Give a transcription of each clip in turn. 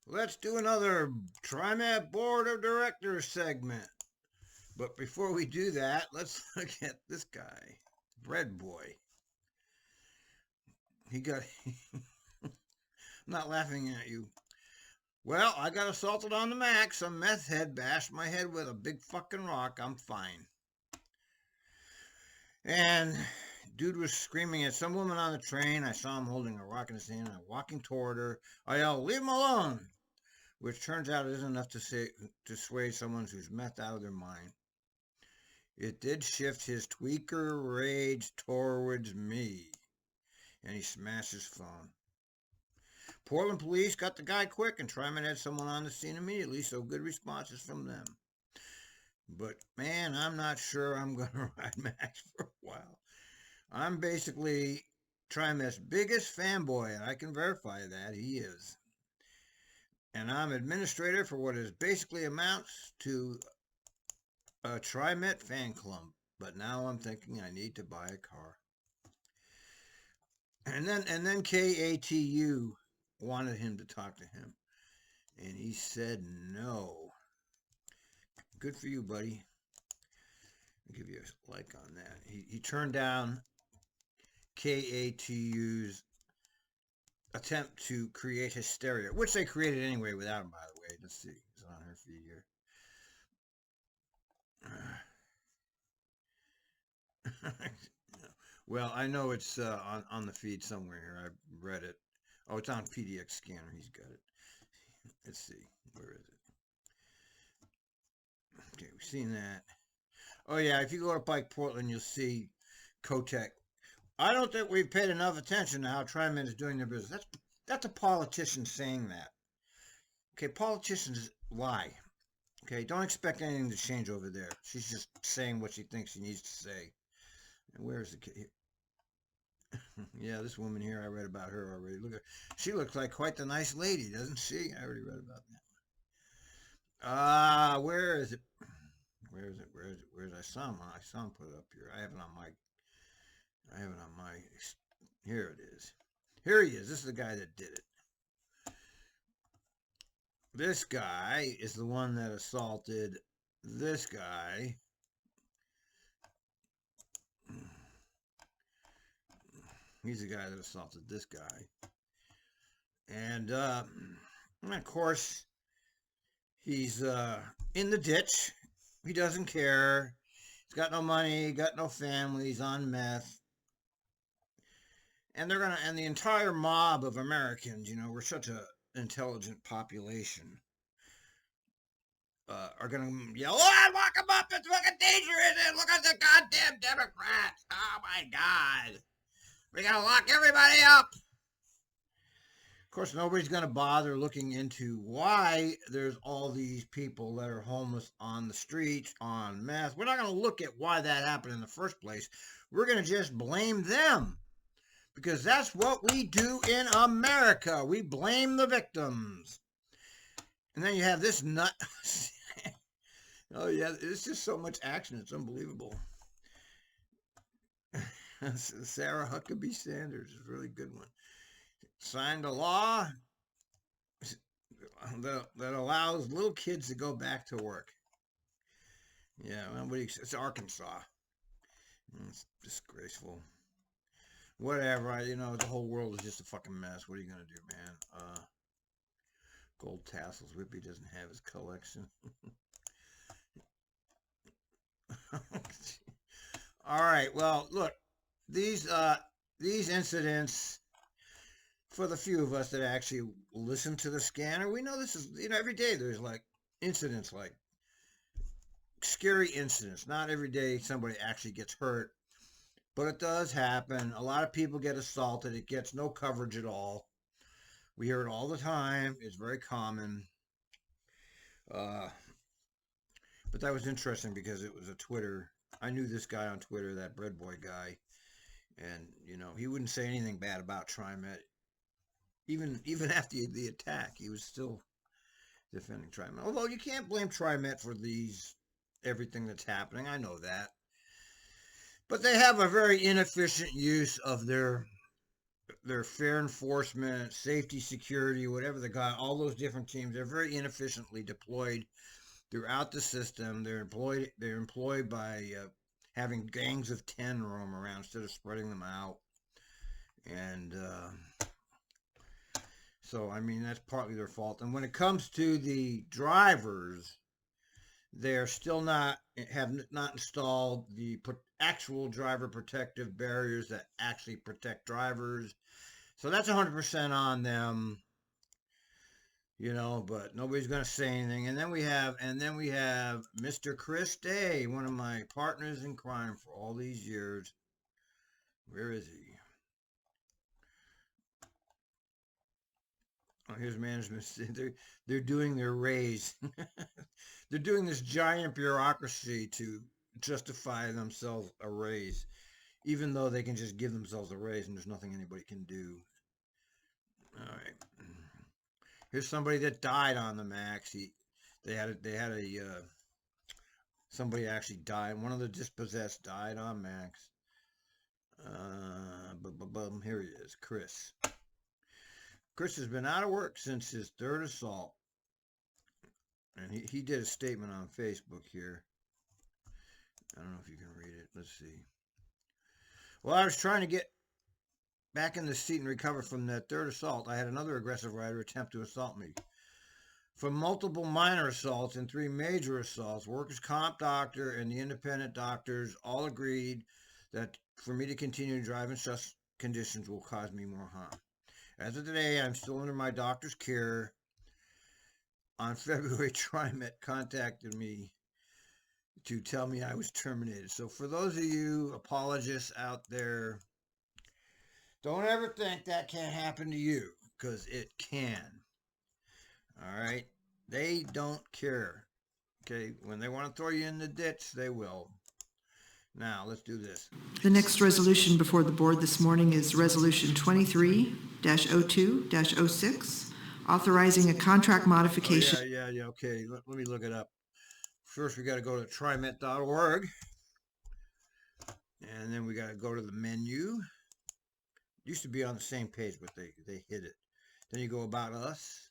Let's do another TriMet Board of Directors segment. But before we do that, let's look at this guy, Bread Boy. He got. I'm not laughing at you. Well, I got assaulted on the max. Some meth head bashed my head with a big fucking rock. I'm fine. And dude was screaming at some woman on the train. I saw him holding a rock in his hand and walking toward her. I yelled, "Leave him alone!" Which turns out isn't enough to sway someone who's meth out of their mind. It did shift his tweaker rage towards me, and he smashed his phone. Portland police got the guy quick, and TRIMET had someone on the scene immediately, so good responses from them. But man, I'm not sure I'm going to ride Max for a while. I'm basically TRIMET's biggest fanboy, and I can verify that he is. And I'm administrator for what is basically amounts to a TRIMET fan club. But now I'm thinking I need to buy a car. And then KATU wanted him to talk to him, and he said no. Good for you, buddy. I'll give you a like on that. He turned down KATU's attempt to create hysteria, which they created anyway without him, by the way. Let's see. It's on her feed here. Well, I know it's on the feed somewhere here. I read it. Oh, it's on PDX Scanner. He's got it. Let's see. Where is it? Okay, we've seen that. Oh, yeah, if you go to Pike Portland, you'll see Kotek. I don't think we've paid enough attention to how TriMet is doing their business. That's a politician saying that. Okay, politicians lie. Okay, don't expect anything to change over there. She's just saying what she thinks she needs to say. And where is the kid? Yeah, this woman here, I read about her already. Look at her. She looks like quite the nice lady, doesn't she? I already read about that. Where is it? Where is it? Where is it? Where is it? I saw him put it up here. I have it on my. Here it is. Here he is. This is the guy that did it. This guy is the one that assaulted this guy. He's the guy that assaulted this guy. And of course, he's in the ditch. He doesn't care. He's got no money, got no family, he's on meth. And the entire mob of Americans, we're such an intelligent population, are gonna yell, "Oh, lock him up! It's fucking dangerous! Look at the goddamn Democrats! Oh my God, we gotta lock everybody up!" Of course, nobody's gonna bother looking into why there's all these people that are homeless on the streets on meth. We're not gonna look at why that happened in the first place. We're gonna just blame them. Because that's what we do in America. We blame the victims. And then you have this nut. Oh, yeah, it's just so much action. It's unbelievable. Sarah Huckabee Sanders is a really good one. Signed a law that allows little kids to go back to work. Yeah, well, it's Arkansas. It's disgraceful. Whatever, the whole world is just a fucking mess. What are you gonna do, man? Gold tassels. Whippy doesn't have his collection. All right. Well, look, these incidents, for the few of us that actually listen to the scanner, we know this is every day there's like incidents, like scary incidents. Not every day somebody actually gets hurt. But it does happen. A lot of people get assaulted. It gets no coverage at all. We hear it all the time. It's very common. But that was interesting because it was a Twitter. I knew this guy on Twitter, that Bread Boy guy. And, he wouldn't say anything bad about TriMet. Even after the attack, he was still defending TriMet. Although you can't blame TriMet for everything that's happening. I know that. But they have a very inefficient use of their their fair enforcement, safety, security, whatever they got, all those different teams, they're very inefficiently deployed throughout the system. They're employed by having gangs of 10 roam around instead of spreading them out. And so, I mean, that's partly their fault. And when it comes to the drivers, they're still have not installed the actual driver protective barriers that actually protect drivers. So that's 100% on them, but nobody's going to say anything. And then we have Mr. Chris Day, one of my partners in crime for all these years. Where is he? Oh, here's management. They're doing their raise. They're doing this giant bureaucracy to justify themselves a raise, even though they can just give themselves a raise and there's nothing anybody can do. All right. Here's somebody that died on the Max. Somebody actually died. One of the dispossessed died on Max. Here he is, Chris. Chris has been out of work since his third assault. And he did a statement on Facebook here. I don't know if you can read it. Let's see. Well, I was trying to get back in the seat and recover from that third assault. I had another aggressive rider attempt to assault me. From multiple minor assaults and 3 major assaults, workers' comp doctor and the independent doctors all agreed that for me to continue to drive in such conditions will cause me more harm. As of today, I'm still under my doctor's care. On February, TRIMET contacted me to tell me I was terminated. So for those of you apologists out there, don't ever think that can't happen to you, because it can. All right? They don't care. Okay? When they want to throw you in the ditch, they will. Now, let's do this. The next resolution before the board this morning is Resolution 23-02-06, authorizing a contract modification. Oh, yeah, okay. Let me look it up. First, we got to go to TRIMET.org. And then we got to go to the menu. It used to be on the same page, but they hid it. Then you go About Us.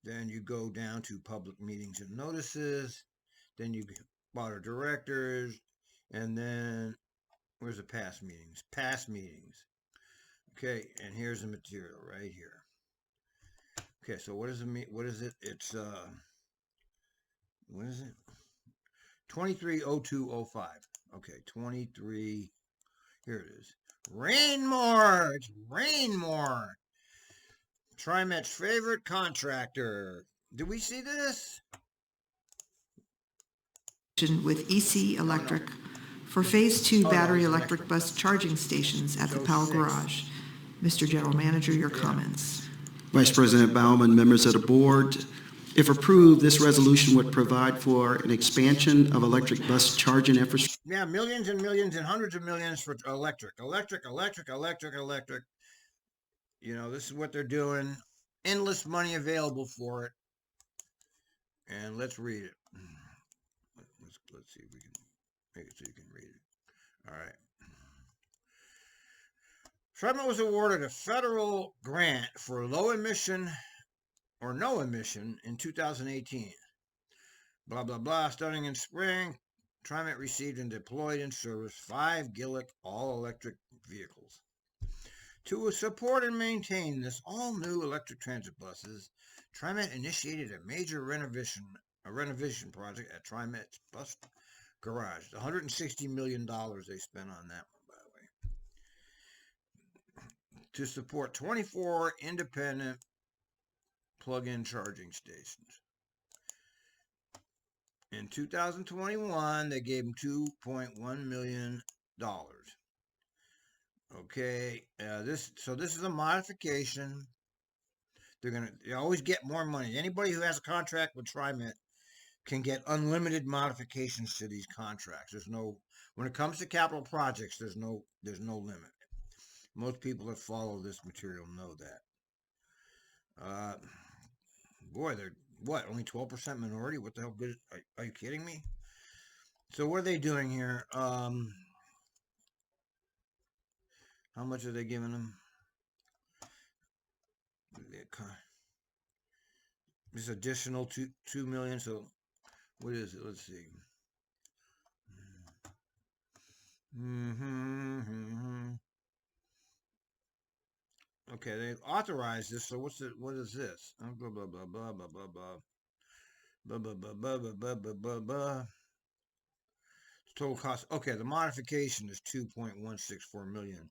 Then you go down to Public Meetings and Notices. Then you Board of Directors. And then, where's the past meetings? Past meetings. Okay, and here's the material right here. Okay, so what is it? What is it? It's, what is it? 230205. Okay, 23. Here it is. Rain more! It's rain more! TRIMET's favorite contractor. Did we see this? With EC Electric for Phase 2 battery electric bus charging stations at the Powell Garage. Mr. General Manager, your comments. Vice President Baumann, members of the board, if approved, this resolution would provide for an expansion of electric bus charging infrastructure. Yeah, millions and millions and hundreds of millions for electric. This is what they're doing. Endless money available for it. And let's read it. Let's see if we can make it so you can read it. All right. TRIMET was awarded a federal grant for low emission or no emission in 2018. Blah, blah, blah. Starting in spring, TRIMET received and deployed in service 5 Gillick all-electric vehicles. To support and maintain this all-new electric transit buses, TRIMET initiated a major renovation project at TRIMET's bus garage. $160 million they spent on that one, by the way. To support 24 independent plug-in charging stations. In 2021, they gave them $2.1 million. Okay, this is a modification. They always get more money. Anybody who has a contract with TRIMET can get unlimited modifications to these contracts. When it comes to capital projects, there's no limit. Most people that follow this material know that. Boy, they're only 12% minority? What the hell good? Are you kidding me? So what are they doing here? How much are they giving them? This additional 2 million. So what is it? Let's see. Okay, they authorized this. So what's it? What is this? Blah blah blah blah blah blah blah blah blah blah blah blah blah blah blah. Total cost. Okay, the modification is 2.164 million,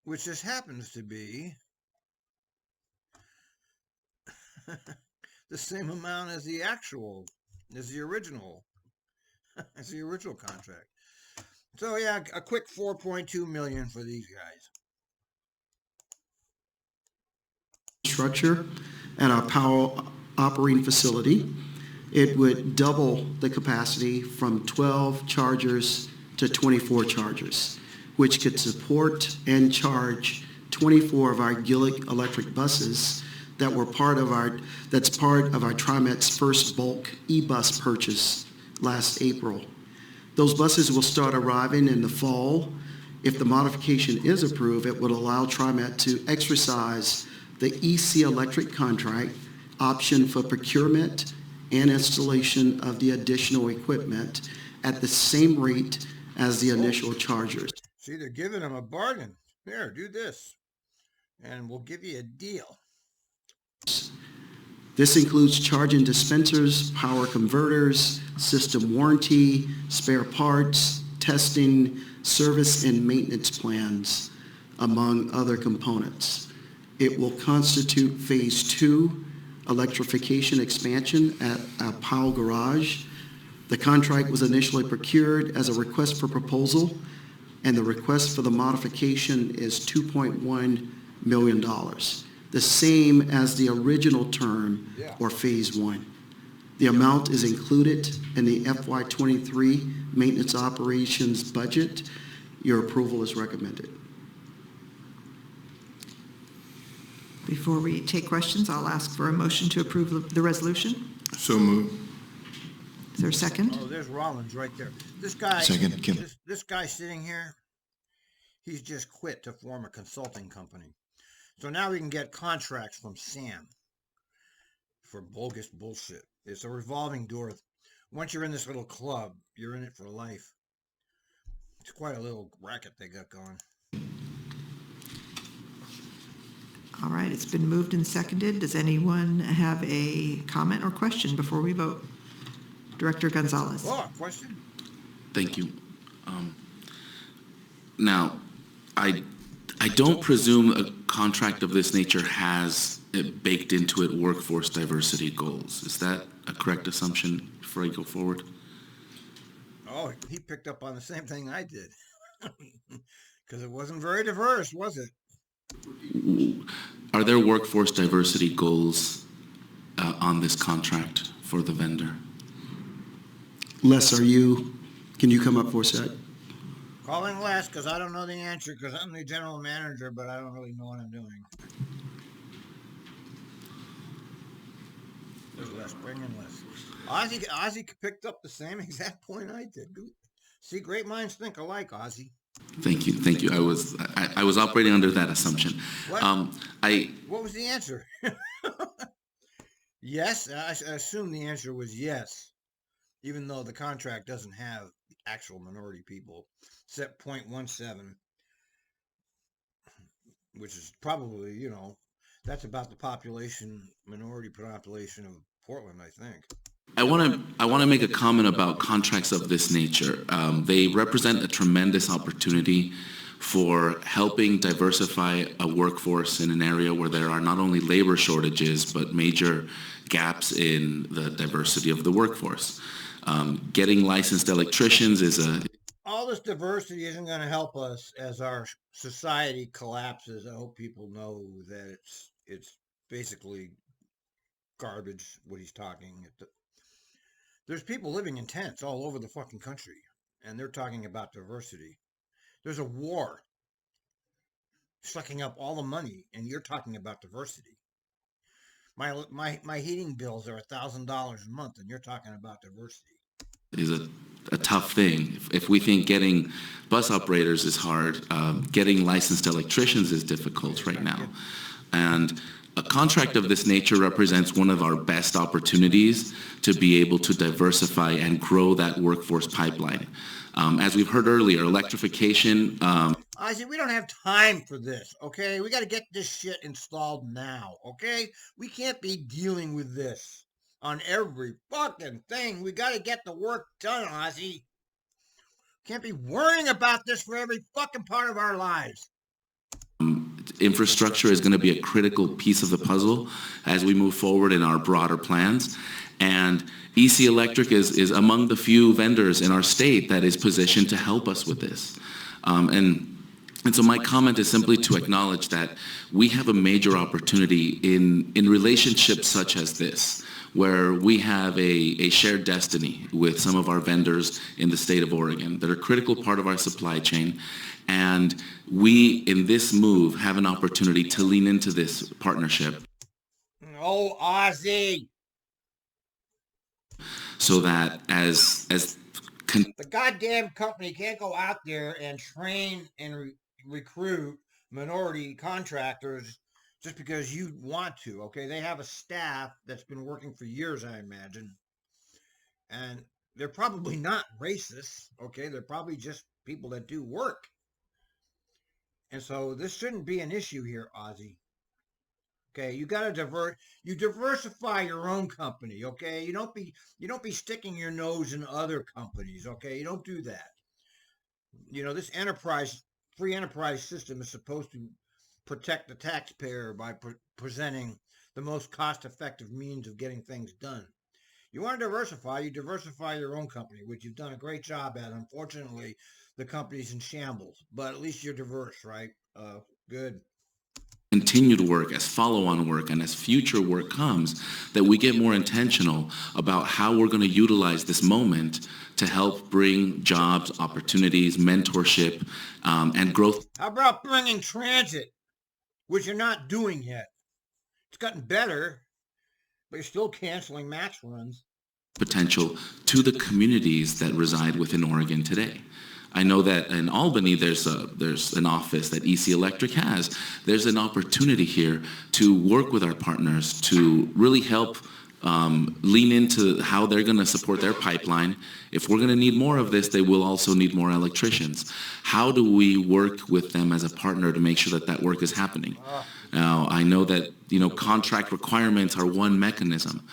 which just happens to be the same amount as the original contract. So yeah, a quick 4.2 million for these guys. Structure at our power operating facility. It would double the capacity from 12 chargers to 24 chargers, which could support and charge 24 of our Gillick electric buses that's part of our TRIMET's first bulk e-bus purchase last April. Those buses will start arriving in the fall. If the modification is approved, it would allow TRIMET to exercise the EC Electric contract option for procurement and installation of the additional equipment at the same rate as the initial chargers. See, they're giving them a bargain. Here, do this, and we'll give you a deal. This includes charging dispensers, power converters, system warranty, spare parts, testing, service and maintenance plans, among other components. It will constitute phase 2 electrification expansion at our Powell garage. The contract was initially procured as a request for proposal, and the request for the modification is $2.1 million, the same as the original term or phase 1. The amount is included in the FY23 maintenance operations budget. Your approval is recommended. Before we take questions, I'll ask for a motion to approve the resolution. So moved. Is there a second? Oh, there's Rollins right there. This guy, Second, Kim. This guy sitting here, he's just quit to form a consulting company. So now we can get contracts from Sam for bogus bullshit. It's a revolving door. Once you're in this little club, you're in it for life. It's quite a little racket they got going. All right, it's been moved and seconded. Does anyone have a comment or question before we vote? Director Gonzalez. Oh, question? Thank you. Now, I don't presume a contract of this nature has it baked into it workforce diversity goals. Is that a correct assumption before I go forward? Oh, he picked up on the same thing I did. Because it wasn't very diverse, was it? Are there workforce diversity goals on this contract for the vendor? Les, can you come up for a sec? Calling Les because I don't know the answer because I'm the general manager, but I don't really know what I'm doing. There's Les. Bring in Les. Ozzie picked up the same exact point I did. See, great minds think alike, Ozzie. Thank you. I was operating under that assumption. What? What was the answer? Yes, I assume the answer was yes, even though the contract doesn't have actual minority people, except 0.17, which is probably, that's about the minority population of Portland, I think. I want to make a comment about contracts of this nature. They represent a tremendous opportunity for helping diversify a workforce in an area where there are not only labor shortages, but major gaps in the diversity of the workforce. Getting licensed electricians is all this diversity isn't going to help us as our society collapses. I hope people know that it's basically garbage what he's talking. There's people living in tents all over the fucking country, and they're talking about diversity. There's a war sucking up all the money, and you're talking about diversity. My heating bills are $1,000 a month, and you're talking about diversity. Is a tough thing. If we think getting bus operators is hard, getting licensed electricians is difficult right now. And a contract of this nature represents one of our best opportunities to be able to diversify and grow that workforce pipeline. As we've heard earlier, electrification. Ozzie, we don't have time for this, okay? We got to get this shit installed now, okay? We can't be dealing with this on every fucking thing. We got to get the work done, Ozzie. Can't be worrying about this for every fucking part of our lives. Infrastructure is going to be a critical piece of the puzzle as we move forward in our broader plans. And EC Electric is among the few vendors in our state that is positioned to help us with this. And so my comment is simply to acknowledge that we have a major opportunity in relationships such as this, where we have a shared destiny with some of our vendors in the state of Oregon that are a critical part of our supply chain. And we, in this move, have an opportunity to lean into this partnership. Oh, Ozzie! So that as the goddamn company can't go out there and train and recruit minority contractors just because you want to, okay? They have a staff that's been working for years, I imagine. And they're probably not racist, okay? They're probably just people that do work. And so this shouldn't be an issue here, Ozzie. Okay, you got to diversify your own company, okay? You don't be sticking your nose in other companies, okay? You don't do that. You know, this free enterprise system is supposed to protect the taxpayer by presenting the most cost-effective means of getting things done. You want to diversify, you diversify your own company, which you've done a great job at. Unfortunately, the company's in shambles, but at least you're diverse, right? Good. Continued work, as follow-on work, and as future work comes, that we get more intentional about how we're going to utilize this moment to help bring jobs, opportunities, mentorship, and growth. How about bringing transit, which you're not doing yet? It's gotten better, but you're still canceling match runs. Potential to the communities that reside within Oregon today. I know that in Albany, there's an office that EC Electric has. There's an opportunity here to work with our partners to really help lean into how they're going to support their pipeline. If we're going to need more of this, they will also need more electricians. How do we work with them as a partner to make sure that that work is happening? Now, I know that, contract requirements are one mechanism,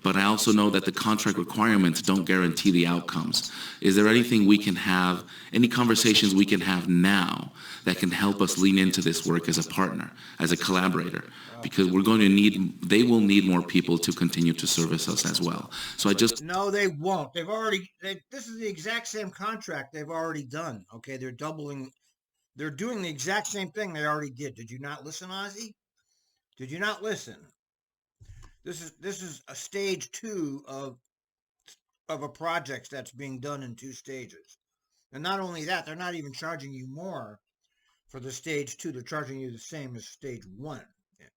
but I also know that the contract requirements don't guarantee the outcomes. Is there anything we can have, any conversations we can have now that can help us lean into this work as a partner, as a collaborator? Because they will need more people to continue to service us as well. So No, they won't. This is the exact same contract they've already done. Okay, they're doing the exact same thing they already did. Did you not listen, Ozzie? Did you not listen? This is a stage 2 of a project that's being done in 2 stages. And not only that, they're not even charging you more for the stage 2. They're charging you the same as stage 1.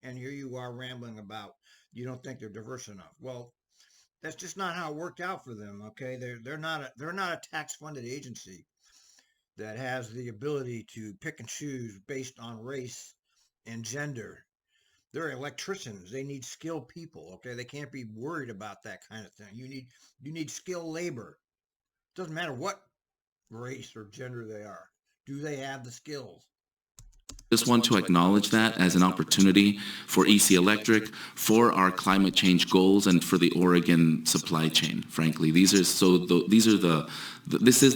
And here you are rambling about you don't think they're diverse enough. Well, that's just not how it worked out for them, okay? They're not a tax-funded agency that has the ability to pick and choose based on race and gender. They're electricians. They need skilled people, okay? They can't be worried about that kind of thing. You need skilled labor. It doesn't matter what race or gender they are. Do they have the skills? Just want to acknowledge that as an opportunity for EC Electric, for our climate change goals, and for the Oregon supply chain. Frankly, this is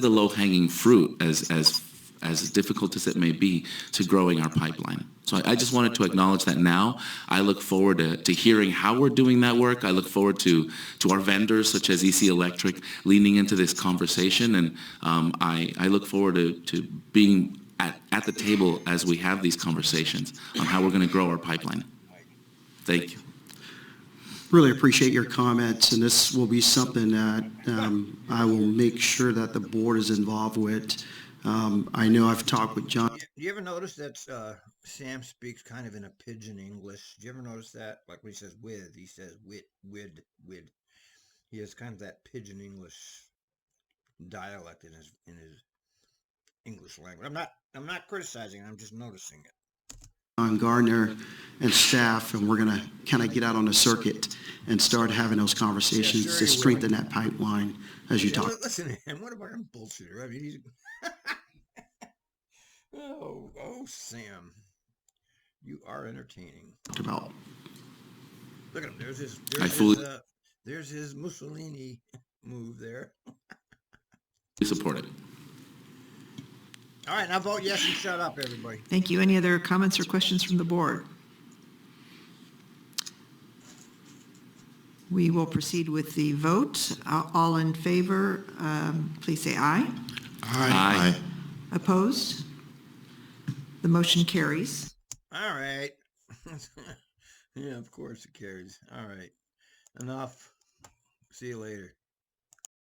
the low-hanging fruit, as difficult as it may be, to growing our pipeline. So I just wanted to acknowledge that now. I look forward to hearing how we're doing that work. I look forward to our vendors, such as EC Electric, leaning into this conversation, and I look forward to being at the table as we have these conversations on how we're going to grow our pipeline. Thank you. Really appreciate your comments, and this will be something that I will make sure that the board is involved with. I know I've talked with John. Do you ever notice that Sam speaks kind of in a pidgin English? Do you ever notice that? Like when he says with, he says wid. He has kind of that pidgin English dialect in his English language. I'm not criticizing. I'm just noticing it. John Gardner and staff, and we're going to kind of get out on the circuit and start having those conversations Yes, sir, to he will. strengthen that pipeline as you Yeah, talk. listen to him. What about him bullshitter? I mean, he's... oh, Sam. You are entertaining. About. Look at him. There's his Mussolini move there. Support it. All right, now vote yes and shut up, everybody. Thank you. Any other comments or questions from the board? We will proceed with the vote. All in favor, please say aye. Aye. Opposed? The motion carries. All right. Yeah, of course it carries. All right. Enough. See you later.